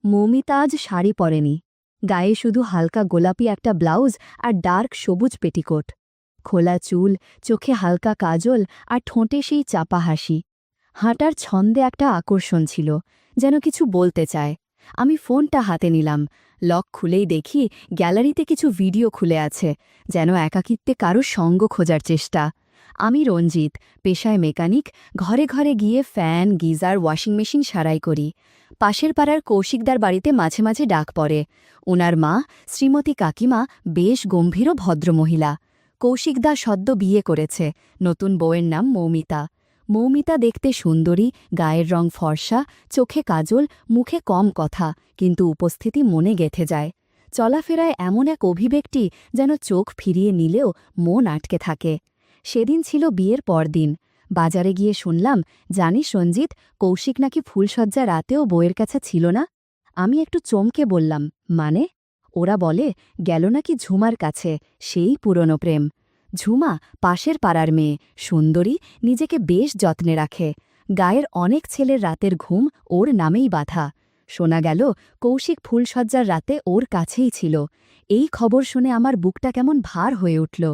মৌমিতা আজ শাড়ি পরেনি। গায়ে শুধু হালকা গোলাপি একটা ব্লাউজ আর ডার্ক সবুজ পেটিকোট। খোলা চুল, চোখে হালকা কাজল আর ঠোঁটে সেই চাপা হাসি। হাঁটার ছন্দে একটা আকর্ষণ ছিল, যেন কিছু বলতে চায়। আমি ফোনটা হাতে নিলাম। লক খুলেই দেখি গ্যালারিতে কিছু ভিডিও খুলে আছে, যেন একাকিত্বে কারো সঙ্গ খোঁজার চেষ্টা। আমি রঞ্জিত, পেশায় মেকানিক, ঘরে ঘরে গিয়ে ফ্যান, গিজার, ওয়াশিং মেশিন সারাই করি। পাশের পাড়ার কৌশিকদার বাড়িতে মাঝে মাঝে ডাক পড়ে। ওনার মা, শ্রীমতী কাকিমা, বেশ গম্ভীর ও ভদ্রমহিলা। কৌশিকদা সদ্য বিয়ে করেছে, নতুন বউয়ের নাম মৌমিতা। মৌমিতা দেখতে সুন্দরী, গায়ের রং ফর্সা, চোখে কাজল, মুখে কম কথা, কিন্তু উপস্থিতি মনে গেঁথে যায়। চলাফেরায় এমন এক অভিব্যক্তি যেন চোখ ফিরিয়ে নিলেও মন আটকে থাকে। সেদিন ছিল বিয়ের পরদিন। বাজারে গিয়ে শুনলাম, জানিস রঞ্জিত, কৌশিক নাকি ফুলশয্যা রাতেও বউয়ের কাছে ছিল না। আমি একটু চমকে বললাম, মানে? ওরা বলে, গেল নাকি ঝুমার কাছে, সেই পুরনো প্রেম। ঝুমা পাশের পাড়ার মেয়ে, সুন্দরী, নিজেকে বেশ যত্নে রাখে। গায়ের অনেক ছেলের রাতের ঘুম ওর নামেই বাঁধা। শোনা গেল কৌশিক ফুলশয্যার রাতে ওর কাছেই ছিল। এই খবর শুনে আমার বুকটা কেমন ভার হয়ে উঠল।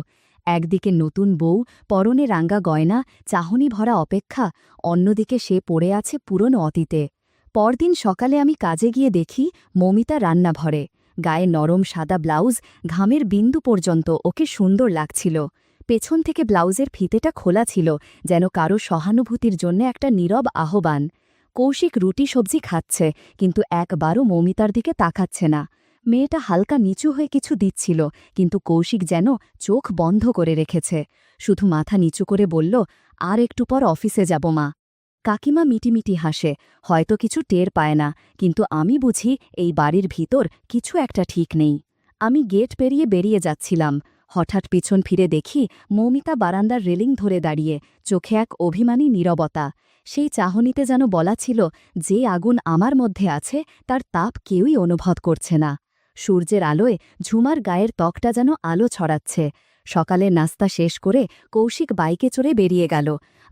একদিকে নতুন বউ, পরনে রাঙ্গা গয়না, চাহনি ভরা অপেক্ষা, অন্যদিকে সে পড়ে আছে পুরনো অতীতে। পরদিন সকালে আমি কাজে গিয়ে দেখি মৌমিতা রান্নাঘরে। গায়ে নরম সাদা ব্লাউজ, ঘামের বিন্দু পর্যন্ত ওকে সুন্দর লাগছিল। পেছন থেকে ব্লাউজের ফিতেটা খোলা ছিল, যেন কারো সহানুভূতির জন্য একটা নীরব আহ্বান। কৌশিক রুটি সবজি খাচ্ছে, কিন্তু একবারও মৌমিতার দিকে তাকাচ্ছে না। মেয়েটা হালকা নিচু হয়ে কিছু দিচ্ছিল, কিন্তু কৌশিক যেন চোখ বন্ধ করে রেখেছে। শুধু মাথা নিচু করে বলল, আর একটু পর অফিসে যাব মা। কাকিমা মিটিমিটি হাসে, হয়তো কিছু টের পায় না, কিন্তু আমি বুঝি এই বাড়ির ভিতর কিছু একটা ঠিক নেই। আমি গেট পেরিয়ে বেরিয়ে যাচ্ছিলাম। হঠাৎ পিছন ফিরে দেখি মৌমিতা বারান্দার রেলিং ধরে দাঁড়িয়ে, চোখে এক অভিমানী নীরবতা। সেই চাহনিতে যেন বলা ছিল, যে আগুন আমার মধ্যে আছে তার তাপ কেউই অনুভব করছে না। সূর্যের আলোয় ঝুমার গায়ের ত্বকটা যেন আলো ছড়াচ্ছে। সকালের নাস্তা শেষ করে কৌশিক বাইকে চড়ে বেরিয়ে গেল।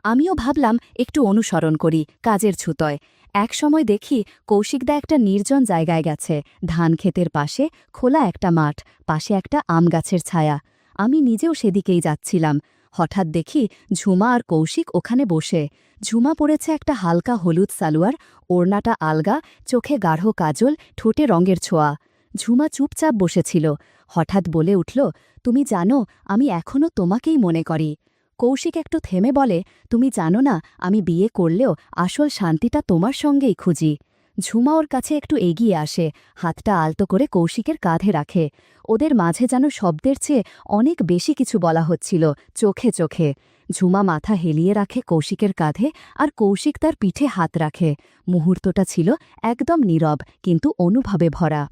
আমিও ভাবলাম একটু অনুসরণ করি, কাজের ছুতোয়। একসময় দেখি কৌশিকদা একটা নির্জন জায়গায় গেছে, ধান ক্ষেতের পাশে খোলা একটা মাঠ, পাশে একটা আম গাছের ছায়া। আমি নিজেও সেদিকেই যাচ্ছিলাম। হঠাৎ দেখি ঝুমা আর কৌশিক ওখানে বসে। ঝুমা পড়েছে একটা হালকা হলুদ সালোয়ার, ওড়নাটা আলগা, চোখে গাঢ় কাজল, ঠোঁটে রঙের ছোঁয়া। ঝুমা চুপচাপ বসেছিল। হঠাৎ বলে উঠল, তুমি জানো, আমি এখনও তোমাকেই মনে করি। কৌশিক একটু থেমে বলে, তুমি জানো না, আমি বিয়ে করলেও আসল শান্তিটা তোমার সঙ্গেই খুঁজি। ঝুমা ওর কাছে একটু এগিয়ে আসে, হাতটা আলতো করে কৌশিকের কাঁধে রাখে। ওদের মাঝে যেন শব্দের চেয়ে অনেক বেশি কিছু বলা হচ্ছিল, চোখে চোখে। ঝুমা মাথা হেলিয়ে রাখে কৌশিকের কাঁধে, আর কৌশিক তার পিঠে হাত রাখে। মুহূর্তটা ছিল একদম নীরব, কিন্তু অনুভবে ভরা।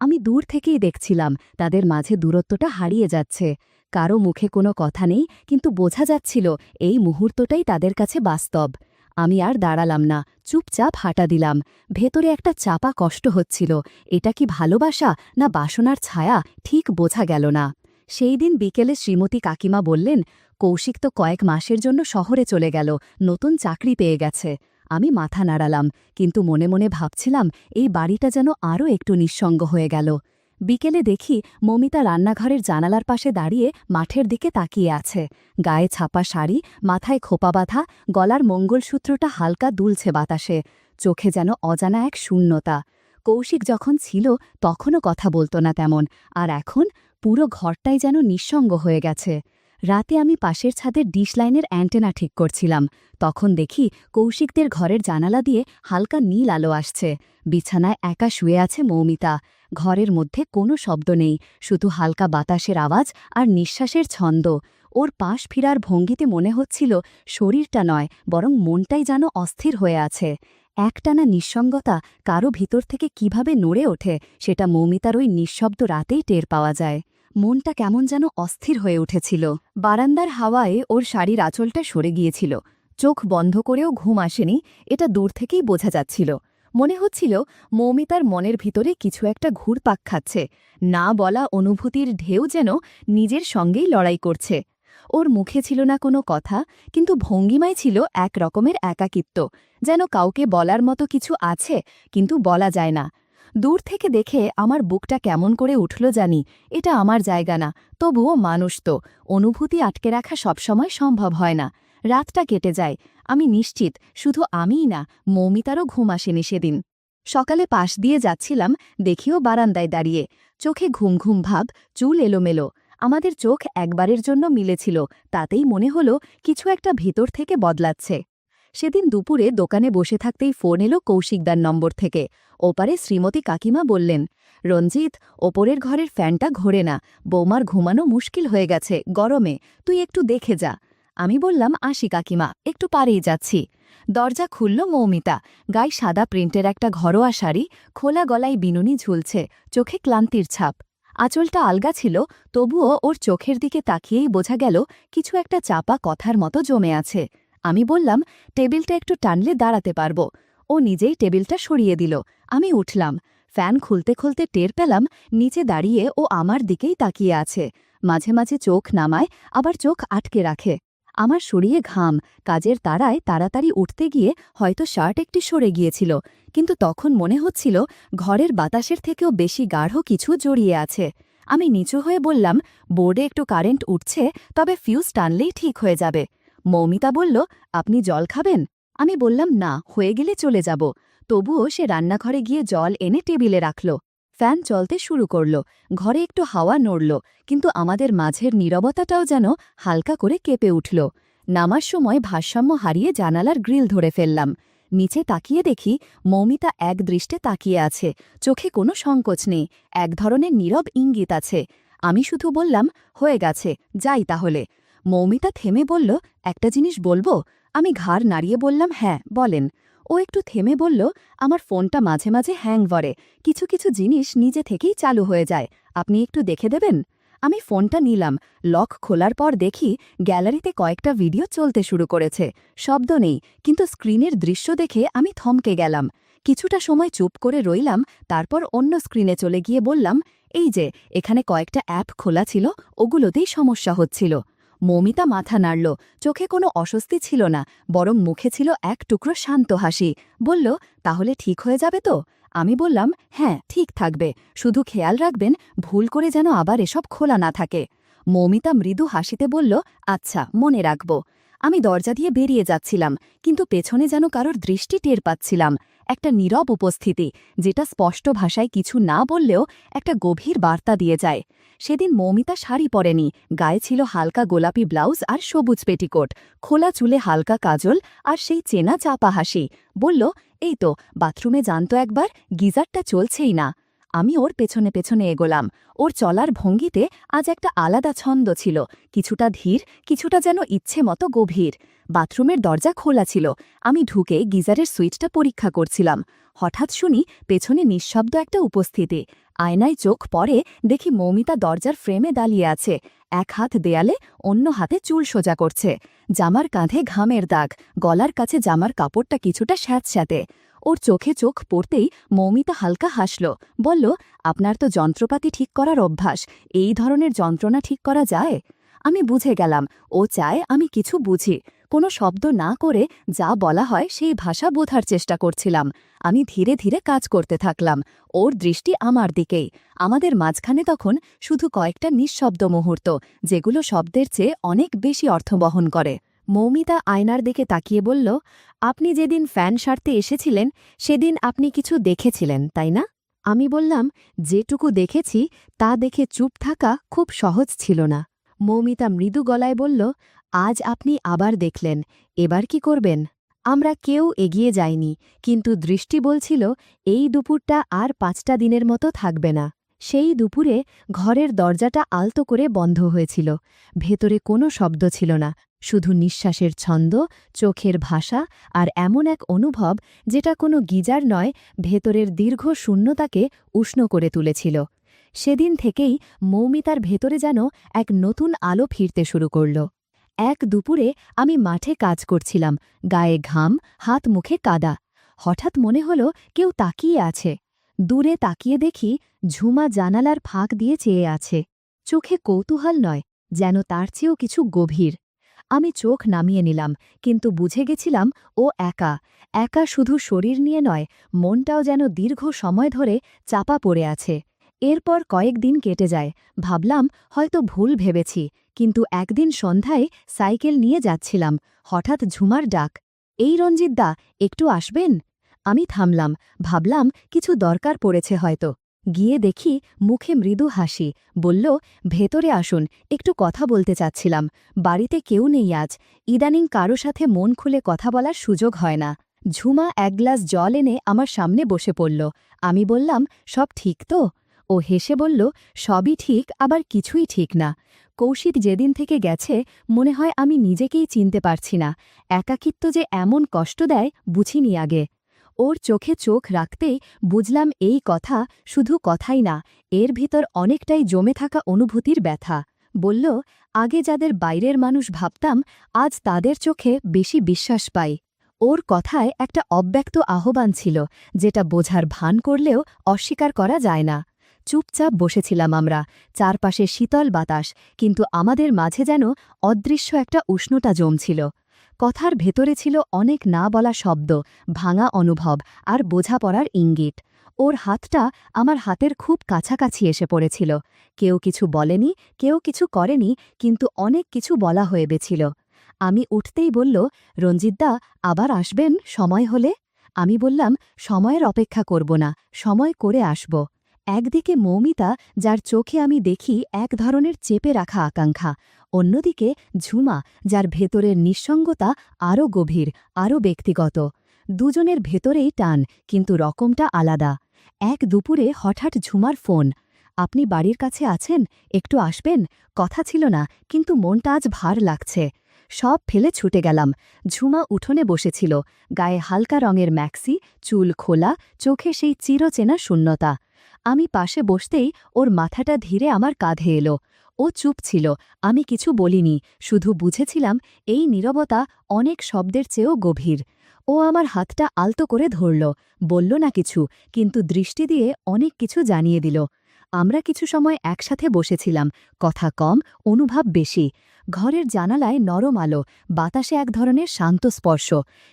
আমি দূর থেকেই দেখছিলাম তাদের মাঝে দূরত্বটা হারিয়ে যাচ্ছে। কারো মুখে কোনো কথা নেই, কিন্তু বোঝা যাচ্ছিল এই মুহূর্তটাই তাদের কাছে বাস্তব। আমি আর দাঁড়ালাম না, চুপচাপ হাঁটা দিলাম। ভেতরে একটা চাপা কষ্ট হচ্ছিল, এটা কি ভালোবাসা না বাসনার ছায়া, ঠিক বোঝা গেল না। সেই দিন বিকেলে শ্রীমতী কাকিমা বললেন, কৌশিক তো কয়েক মাসের জন্য শহরে চলে গেল, নতুন চাকরি পেয়ে গেছে। আমি মাথা নাড়ালাম, কিন্তু মনে মনে ভাবছিলাম এই বাড়িটা যেন আরও একটু নিঃসঙ্গ হয়ে গেল। বিকেলে দেখি মৌমিতা রান্নাঘরের জানালার পাশে দাঁড়িয়ে মাঠের দিকে তাকিয়ে আছে। গায়ে ছাপা শাড়ি, মাথায় খোপা বাঁধা, গলার মঙ্গলসূত্রটা হালকা দুলছে বাতাসে। চোখে যেন অজানা এক শূন্যতা। কৌশিক যখন ছিল তখনও কথা বলতো না তেমন, আর এখন পুরো ঘরটাই যেন নিঃসঙ্গ হয়ে গেছে। রাতে আমি পাশের ছাদের ডিশ লাইনের অ্যান্টেনা ঠিক করছিলাম। তখন দেখি কৌশিকদের ঘরের জানালা দিয়ে হালকা নীল আলো আসছে। বিছানায় একা শুয়ে আছে মৌমিতা। ঘরের মধ্যে কোনো শব্দ নেই, শুধু হালকা বাতাসের আওয়াজ আর নিঃশ্বাসের ছন্দ। ওর পাশ ফিরার ভঙ্গিতে মনে হচ্ছিল শরীরটা নয়, বরং মনটাই যেন অস্থির হয়ে আছে। একটানা নিঃসঙ্গতা কারো ভিতর থেকে কিভাবে নড়ে ওঠে, সেটা মৌমিতার ওই নিঃশব্দ রাতেই টের পাওয়া যায়। মনটা কেমন যেন অস্থির হয়ে উঠেছিল। বারান্দার হাওয়ায় ওর শাড়ির আঁচলটা সরে গিয়েছিল। চোখ বন্ধ করেও ঘুম আসেনি, এটা দূর থেকেই বোঝা যাচ্ছিল। মনে হচ্ছিল মৌমিতার মনের ভিতরে কিছু একটা ঘুরপাক খাচ্ছে, না বলা অনুভূতির ঢেউ যেন নিজের সঙ্গেই লড়াই করছে। ওর মুখে ছিল না কোনো কথা, কিন্তু ভঙ্গিমায় ছিল এক রকমের একাকিত্ব, যেন কাউকে বলার মতো কিছু আছে, কিন্তু বলা যায় না। দূর থেকে দেখে আমার বুকটা কেমন করে উঠল জানি, এটা আমার জায়গা না, তবুও মানুষ তো, অনুভূতি আটকে রাখা সবসময় সম্ভব হয় না। রাতটা কেটে যায়, আমি নিশ্চিত শুধু আমিই না, মৌমিতারও ঘুম আসেনি সেদিন। সকালে পাশ দিয়ে যাচ্ছিলাম, দেখিও বারান্দায় দাঁড়িয়ে, চোখে ঘুম ঘুম ভাব, চুল এলোমেলো। আমাদের চোখ একবারের জন্য মিলেছিল, তাতেই মনে হলো কিছু একটা ভিতর থেকে বদলাচ্ছে। সেদিন দুপুরে দোকানে বসে থাকতেই ফোন এলো কৌশিকদার নম্বর থেকে। ওপারে শ্রীমতী কাকিমা বললেন, রঞ্জিত, ওপরের ঘরের ফ্যানটা ঘোরে না, বৌমার ঘুমানো মুশকিল হয়ে গেছে গরমে, তুই একটু দেখে যা। আমি বললাম, আসি কাকিমা, একটু পারেই যাচ্ছি। দরজা খুলল মৌমিতা, গায়ে সাদা প্রিন্টের একটা ঘরোয়া শাড়ি, খোলা গলায় বিনুনি ঝুলছে, চোখে ক্লান্তির ছাপ। আঁচলটা আলগা ছিল, তবুও ওর চোখের দিকে তাকিয়েই বোঝা গেল কিছু একটা চাপা কথার মতো জমে আছে। আমি বললাম, টেবিলটা একটু টানলে দাঁড়াতে পারব। ও নিজেই টেবিলটা সরিয়ে দিল। আমি উঠলাম, ফ্যান খুলতে খুলতে টের পেলাম নিচে দাঁড়িয়ে ও আমার দিকেই তাকিয়ে আছে। মাঝে মাঝে চোখ নামায়, আবার চোখ আটকে রাখে। আমার শরীরে ঘাম, কাজের তাড়ায় তাড়াতাড়ি উঠতে গিয়ে হয়তো শার্ট একটি সরে গিয়েছিল, কিন্তু তখন মনে হচ্ছিল ঘরের বাতাসের থেকেও বেশি গাঢ় কিছু জড়িয়ে আছে। আমি নিচু হয়ে বললাম, বোর্ডে একটু কারেন্ট উঠছে, তবে ফিউজ টানলেই ঠিক হয়ে যাবে। মৌমিতা বলল, আপনি জল খাবেন? আমি বললাম, না, হয়ে গেলে চলে যাব। তবুও সে রান্নাঘরে গিয়ে জল এনে টেবিলে রাখল। ফ্যান চলতে শুরু করল, ঘরে একটু হাওয়া নড়ল, কিন্তু আমাদের মাঝের নীরবতাটাও যেন হালকা করে কেঁপে উঠল। নামার সময় ভারসাম্য হারিয়ে জানালার গ্রিল ধরে ফেললাম। নিচে তাকিয়ে দেখি মৌমিতা এক দৃষ্টে তাকিয়ে আছে, চোখে কোনো সংকোচ নেই, এক ধরনের নীরব ইঙ্গিত আছে। আমি শুধু বললাম, হয়ে গেছে, যাই তাহলে। মৌমিতা থেমে বলল, একটা জিনিস বলবো? আমি ঘাড় নাড়িয়ে বললাম, হ্যাঁ, বলেন। ও একটু থেমে বলল, আমার ফোনটা মাঝে মাঝে হ্যাং করে, কিছু কিছু জিনিস নিজে থেকেই চালু হয়ে যায়, আপনি একটু দেখে দেবেন? আমি ফোনটা নিলাম, লক খোলার পর দেখি গ্যালারিতে কয়েকটা ভিডিও চলতে শুরু করেছে। শব্দ নেই, কিন্তু স্ক্রিনের দৃশ্য দেখে আমি থমকে গেলাম। কিছুটা সময় চুপ করে রইলাম, তারপর অন্য স্ক্রিনে চলে গিয়ে বললাম, এই যে, এখানে কয়েকটা অ্যাপ খোলা ছিল, ওগুলোতেই সমস্যা হচ্ছিল। মৌমিতা মাথা নাড়ল, চোখে কোনো অস্বস্তি ছিল না, বরং মুখে ছিল এক টুকরো শান্ত হাসি। বলল, তাহলে ঠিক হয়ে যাবে তো? আমি বললাম, হ্যাঁ, ঠিক থাকবে, শুধু খেয়াল রাখবেন ভুল করে যেন আবার এসব খোলা না থাকে। মৌমিতা মৃদু হাসিতে বলল, আচ্ছা, মনে রাখব। আমি দরজা দিয়ে বেরিয়ে যাচ্ছিলাম, কিন্তু পেছনে যেন কারোর দৃষ্টি টের পাচ্ছিলাম, একটা নীরব উপস্থিতি, যেটা স্পষ্ট ভাষায় কিছু না বললেও একটা গভীর বার্তা দিয়ে যায়। সেদিন মৌমিতা শাড়ি পরেনি, গায়ে ছিল হালকা গোলাপি ব্লাউজ আর সবুজ পেটিকোট, খোলা চুলে হালকা কাজল আর সেই চেনা চাপা হাসি। বলল, এই তো, বাথরুমে জানতো একবার, গিজারটা চলছেই না। আমি ওর পেছনে পেছনে এগোলাম। ওর চলার ভঙ্গিতে আজ একটা আলাদা ছন্দ ছিল, কিছুটা ধীর, কিছুটা যেন ইচ্ছে মতো গভীর। বাথরুমের দরজা খোলা ছিল, আমি ঢুকে গিজারের সুইচটা পরীক্ষা করছিলাম। হঠাৎ শুনি পেছনে নিঃশব্দ একটা উপস্থিতি। আয়নায় চোখ পড়ে, দেখি মৌমিতা দরজার ফ্রেমে দাঁড়িয়ে আছে, এক হাত দেয়ালে, অন্য হাতে চুল সোজা করছে। জামার কাঁধে ঘামের দাগ, গলার কাছে জামার কাপড়টা কিছুটা স্যাঁতস্যাঁতে। ওর চোখে চোখ পড়তেই মৌমিতা হালকা হাসল, বলল, আপনার তো যন্ত্রপাতি ঠিক করার অভ্যাস, এই ধরনের যন্ত্রণা ঠিক করা যায়? আমি বুঝে গেলাম ও চায় আমি কিছু বুঝি। কোনো শব্দ না করে যা বলা হয় সেই ভাষা বোঝার চেষ্টা করছিলাম। আমি ধীরে ধীরে কাজ করতে থাকলাম, ওর দৃষ্টি আমার দিকেই। আমাদের মাঝখানে তখন শুধু কয়েকটা নিঃশব্দ মুহূর্ত, যেগুলো শব্দের চেয়ে অনেক বেশি অর্থ বহন করে। মৌমিতা আয়নার দিকে তাকিয়ে বলল, আপনি যেদিন ফ্যান সারতে এসেছিলেন সেদিন আপনি কিছু দেখেছিলেন, তাই না? আমি বললাম, যেটুকু দেখেছি তা দেখে চুপ থাকা খুব সহজ ছিল না। মৌমিতা মৃদু গলায় বলল, আজ আপনি আবার দেখলেন, এবার কি করবেন? আমরা কেউ এগিয়ে যাইনি, কিন্তু দৃষ্টি বলছিল এই দুপুরটা আর 5টা দিনের মতো থাকবে না। সেই দুপুরে ঘরের দরজাটা আলতো করে বন্ধ হয়েছিল। ভেতরে কোনো শব্দ ছিল না, শুধু নিঃশ্বাসের ছন্দ, চোখের ভাষা আর এমন এক অনুভব যেটা কোনো গিজার নয়, ভেতরের দীর্ঘ শূন্যতাকে উষ্ণ করে তুলেছিল। সেদিন থেকেই মৌমিতার ভেতরে যেন এক নতুন আলো ফিরতে শুরু করল। এক দুপুরে আমি মাঠে কাজ করছিলাম, গায়ে ঘাম, হাত মুখে কাদা। হঠাৎ মনে হলো কেউ তাকিয়ে আছে। দূরে তাকিয়ে দেখি ঝুমা জানালার ফাঁক দিয়ে চেয়ে আছে, চোখে কৌতূহল নয়, যেন তার চেয়েও কিছু গভীর। আমি চোখ নামিয়ে নিলাম, কিন্তু বুঝে গেছিলাম ও একা। একা শুধু শরীর নিয়ে নয়, মনটাও যেন দীর্ঘ সময় ধরে চাপা পড়ে আছে। এরপর কয়েকদিন কেটে যায়। ভাবলাম হয়তো ভুল ভেবেছি, কিন্তু একদিন সন্ধ্যায় সাইকেল নিয়ে যাচ্ছিলাম, হঠাৎ ঝুমার ডাক, এই রঞ্জিতদা, একটু আসবেন? আমি থামলাম, ভাবলাম কিছু দরকার পড়েছে হয়তো। গিয়ে দেখি মুখে মৃদু হাসি, বলল, ভেতরে আসুন, একটু কথা বলতে চাচ্ছিলাম। বাড়িতে কেউ নেই আজ, ইদানিং কারো সাথে মন খুলে কথা বলার সুযোগ হয় না। ঝুমা এক গ্লাস জল এনে আমার সামনে বসে পড়ল। আমি বললাম, সব ঠিক তো? ও হেসে বলল, সবই ঠিক, আবার কিছুই ঠিক না। কৌশিক যেদিন থেকে গেছে, মনে হয় আমি নিজেকেই চিনতে পারছি না। একাকিত্ব যে এমন কষ্ট দেয় বুঝিনি আগে। ওর চোখে চোখ রাখতেই বুঝলাম এই কথা শুধু কথাই না, এর ভিতর অনেকটাই জমে থাকা অনুভূতির ব্যথা। বলল, আগে যাদের বাইরের মানুষ ভাবতাম, আজ তাদের চোখে বেশি বিশ্বাস পাই। ওর কথায় একটা অব্যক্ত আহ্বান ছিল, যেটা বোঝার ভান করলেও অস্বীকার করা যায় না। চুপচাপ বসেছিলাম আমরা, চারপাশে শীতল বাতাস, কিন্তু আমাদের মাঝে যেন অদৃশ্য একটা উষ্ণতা জমছিল। কথার ভেতরে ছিল অনেক না বলা শব্দ, ভাঙা অনুভব আর বোঝাপড়ার ইঙ্গিত। ওর হাতটা আমার হাতের খুব কাছাকাছি এসে পড়েছিল। কেউ কিছু বলেনি, কেউ কিছু করেনি, কিন্তু অনেক কিছু বলা হয়ে গেছিল। আমি উঠতেই বলল, রঞ্জিতদা, আবার আসবেন সময় হলে? আমি বললাম, সময়ের অপেক্ষা করব না, সময় করে আসব। একদিকে মৌমিতা, যার চোখে আমি দেখি এক ধরনের চেপে রাখা আকাঙ্ক্ষা, অন্যদিকে ঝুমা, যার ভেতরের নিঃসঙ্গতা আরও গভীর, আরও ব্যক্তিগত। দুজনের ভেতরেই টান, কিন্তু রকমটা আলাদা। এক দুপুরে হঠাৎ ঝুমার ফোন, আপনি বাড়ির কাছে আছেন, একটু আসবেন? কথা ছিল না, কিন্তু মনটা আজ ভার লাগছে। সব ফেলে ছুটে গেলাম। ঝুমা উঠোনে বসেছিল, গায়ে হালকা রঙের ম্যাক্সি, চুল খোলা, চোখে সেই চিরচেনা শূন্যতা। আমি পাশে বসতেই ওর মাথাটা ধীরে আমার কাঁধে এলো। ও চুপ ছিল, আমি কিছু বলিনি, শুধু বুঝেছিলাম এই নীরবতা অনেক শব্দের চেয়েও গভীর। ও আমার হাতটা আলতো করে ধরল, বলল না কিছু, কিন্তু দৃষ্টি দিয়ে অনেক কিছু জানিয়ে দিল। আমরা কিছু সময় একসাথে বসেছিলাম, কথা কম, অনুভব বেশি। ঘরের জানালায় নরম আলো, বাতাসে এক ধরনের শান্ত স্পর্শ।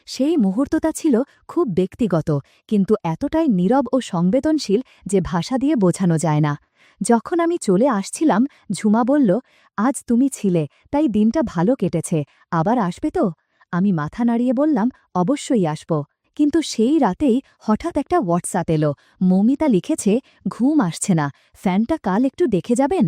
সেই মুহূর্তটা ছিল খুব ব্যক্তিগত, কিন্তু এতটাই নীরব ও সংবেদনশীল যে ভাষা দিয়ে বোঝানো যায় না। যখন আমি চলে আসছিলাম, ঝুমা বলল, আজ তুমি ছিলে, তাই দিনটা ভালো কেটেছে, আবার আসবে তো? আমি মাথা নাড়িয়ে বললাম, অবশ্যই আসব। কিন্তু সেই রাতেই হঠাৎ একটা হোয়াটসঅ্যাপ এলো। মৌমিতা লিখেছে, ঘুম আসছে না, ফ্যানটা কাল একটু দেখে যাবেন?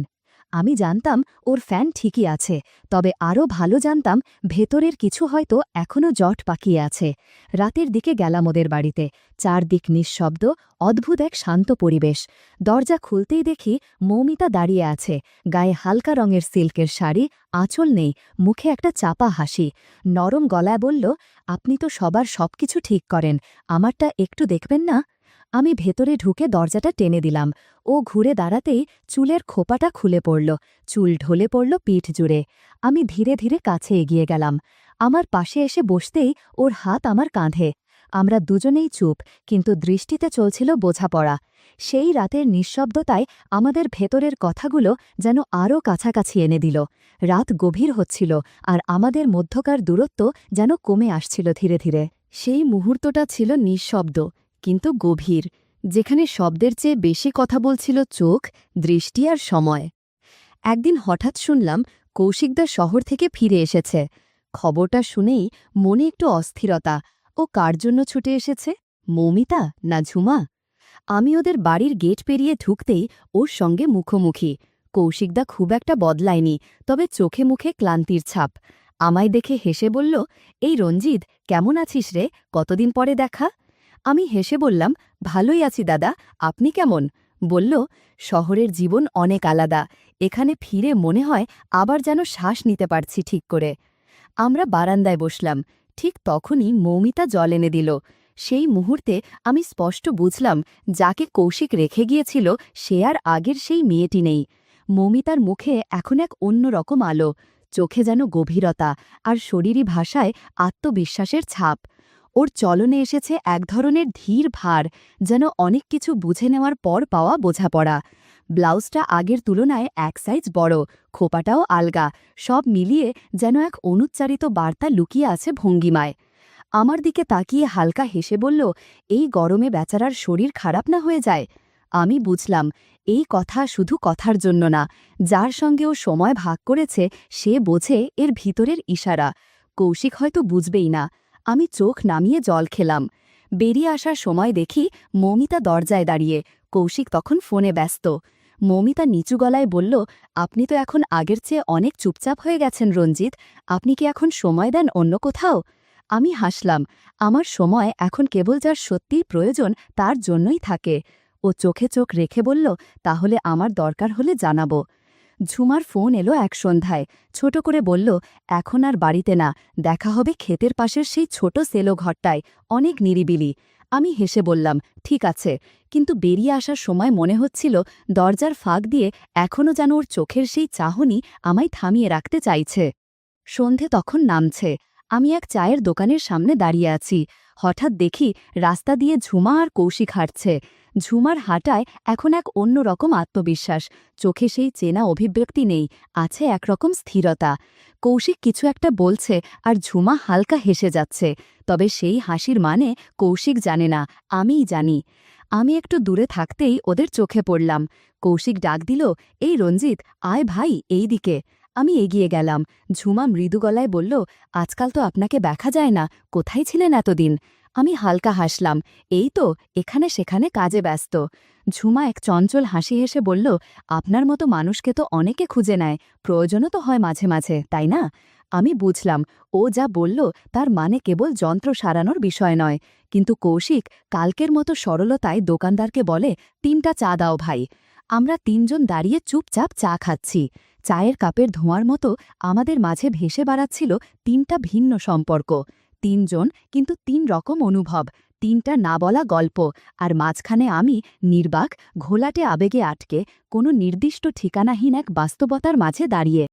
আমি জানতাম ওর ফ্যান ঠিকই আছে, তবে আরও ভালো জানতাম ভেতরের কিছু হয়তো এখনও জট পাকিয়ে আছে। রাতের দিকে গেলাম ওদের বাড়িতে। চারদিক নিঃশব্দ, অদ্ভুত এক শান্ত পরিবেশ। দরজা খুলতেই দেখি মৌমিতা দাঁড়িয়ে আছে, গায়ে হালকা রঙের সিল্কের শাড়ি, আঁচল নেই, মুখে একটা চাপা হাসি। নরম গলায় বলল, আপনি তো সবার সবকিছু ঠিক করেন, আমারটা একটু দেখবেন না? আমি ভেতরে ঢুকে দরজাটা টেনে দিলাম। ও ঘুরে দাঁড়াতেই চুলের খোপাটা খুলে পড়ল, চুল ঢলে পড়ল পিঠ জুড়ে। আমি ধীরে ধীরে কাছে এগিয়ে গেলাম। আমার পাশে এসে বসতেই ওর হাত আমার কাঁধে। আমরা দুজনেই চুপ, কিন্তু দৃষ্টিতে চলছিল বোঝাপড়া। সেই রাতের নিঃশব্দতায় আমাদের ভেতরের কথাগুলো যেন আরও কাছাকাছি এনে দিল। রাত গভীর হচ্ছিল, আর আমাদের মধ্যকার দূরত্ব যেন কমে আসছিল ধীরে ধীরে। সেই মুহূর্তটা ছিল নিঃশব্দ, কিন্তু গভীর, যেখানে শব্দের চেয়ে বেশি কথা বলছিল চোখ, দৃষ্টি আর সময়। একদিন হঠাৎ শুনলাম কৌশিকদা শহর থেকে ফিরে এসেছে। খবরটা শুনেই মনে একটু অস্থিরতা। ও কার জন্য ছুটে এসেছে? মৌমিতা না ঝুমা? আমি ওদের বাড়ির গেট পেরিয়ে ঢুকতেই ওর সঙ্গে মুখোমুখি। কৌশিকদা খুব একটা বদলায়নি, তবে চোখে মুখে ক্লান্তির ছাপ। আমায় দেখে হেসে বলল, এই রঞ্জিত, কেমন আছিস রে, কতদিন পরে দেখা? আমি হেসে বললাম, ভালোই আছি দাদা, আপনি কেমন? বলল, শহরের জীবন অনেক আলাদা, এখানে ফিরে মনে হয় আবার যেন শ্বাস নিতে পারছি ঠিক করে। আমরা বারান্দায় বসলাম। ঠিক তখনই মৌমিতা জল এনে দিল। সেই মুহূর্তে আমি স্পষ্ট বুঝলাম, যাকে কৌশিক রেখে গিয়েছিল সে আর আগের সেই মেয়েটি নেই। মৌমিতার মুখে এখন এক অন্যরকম আলো, চোখে যেন গভীরতা, আর শরীরী ভাষায় আত্মবিশ্বাসের ছাপ। ওর চলনে এসেছে এক ধরনের ধীর ভার, যেন অনেক কিছু বুঝে নেওয়ার পর পাওয়া বোঝাপড়া। ব্লাউজটা আগের তুলনায় এক সাইজ বড়, খোপাটাও আলগা, সব মিলিয়ে যেন এক অনুচ্চারিত বার্তা লুকিয়ে আছে ভঙ্গিমায়। আমার দিকে তাকিয়ে হালকা হেসে বলল, এই গরমে বেচারার শরীর খারাপ না হয়ে যায়। আমি বুঝলাম, এই কথা শুধু কথার জন্য না, যার সঙ্গে ও সময় ভাগ করেছে সে বোঝে এর ভিতরের ইশারা। কৌশিক হয়তো বুঝবেই না। আমি চোখ নামিয়ে জল খেলাম। বেরিয়ে আসার সময় দেখি মৌমিতা দরজায় দাঁড়িয়ে, কৌশিক তখন ফোনে ব্যস্ত। মৌমিতা নিচু গলায় বলল, আপনি তো এখন আগের চেয়ে অনেক চুপচাপ হয়ে গেছেন রঞ্জিত, আপনি কি এখন সময় দেন অন্য কোথাও? আমি হাসলাম, আমার সময় এখন কেবল যার সত্যিই প্রয়োজন তার জন্যই থাকে। ও চোখে চোখ রেখে বলল, তাহলে আমার দরকার হলে জানাবো। ঝুমার ফোন এলো এক সন্ধ্যায়, ছোট করে বলল, এখন আর বাড়িতে না, দেখা হবে ক্ষেতের পাশের সেই ছোট সেলো ঘরটায়, অনেক নিরিবিলি। আমি হেসে বললাম, ঠিক আছে, কিন্তু বেরিয়ে আসার সময় মনে হচ্ছিল দরজার ফাঁক দিয়ে এখনও যেন ওর চোখের সেই চাহনি আমায় থামিয়ে রাখতে চাইছে। সন্ধে তখন নামছে। আমি এক চায়ের দোকানের সামনে দাঁড়িয়ে আছি। হঠাৎ দেখি রাস্তা দিয়ে ঝুমা আর কৌশিক হাঁটছে। ঝুমার হাঁটায় এখন এক অন্যরকম আত্মবিশ্বাস, চোখে সেই চেনা অভিব্যক্তি নেই, আছে একরকম স্থিরতা। কৌশিক কিছু একটা বলছে আর ঝুমা হালকা হেসে যাচ্ছে, তবে সেই হাসির মানে কৌশিক জানে না, আমিই জানি। আমি একটু দূরে থাকতেই ওদের চোখে পড়লাম। কৌশিক ডাক দিল, এই রঞ্জিত, আয় ভাই এই দিকে। আমি এগিয়ে গেলাম। ঝুমা মৃদু গলায় বলল, আজকাল তো আপনাকে দেখা যায় না, কোথায় ছিলেন এতদিন? আমি হালকা হাসলাম, এই তো এখানে সেখানে কাজে ব্যস্ত। ঝুমা এক চঞ্চল হাসি হেসে বলল, আপনার মতো মানুষকে তো অনেকে খুঁজে নেয়, প্রয়োজনও তো হয় মাঝে মাঝে, তাই না? আমি বুঝলাম, ও যা বলল তার মানে কেবল যন্ত্র সারানোর বিষয় নয়। কিন্তু কৌশিক কালকের মতো সরলতায় দোকানদারকে বলে, 3টা চা দাও ভাই। আমরা 3জন দাঁড়িয়ে চুপচাপ চা খাচ্ছি। চায়ের কাপের ধোঁয়ার মতো আমাদের মাঝে ভেসে বেড়াচ্ছিল 3টা ভিন্ন সম্পর্ক। 3জন, কিন্তু 3 রকম অনুভব, 3টা না বলা গল্প, আর মাঝখানে আমি নির্বাক, ঘোলাটে আবেগে আটকে, কোনো নির্দিষ্ট ঠিকানাহীন এক বাস্তবতার মাঝে দাঁড়িয়ে।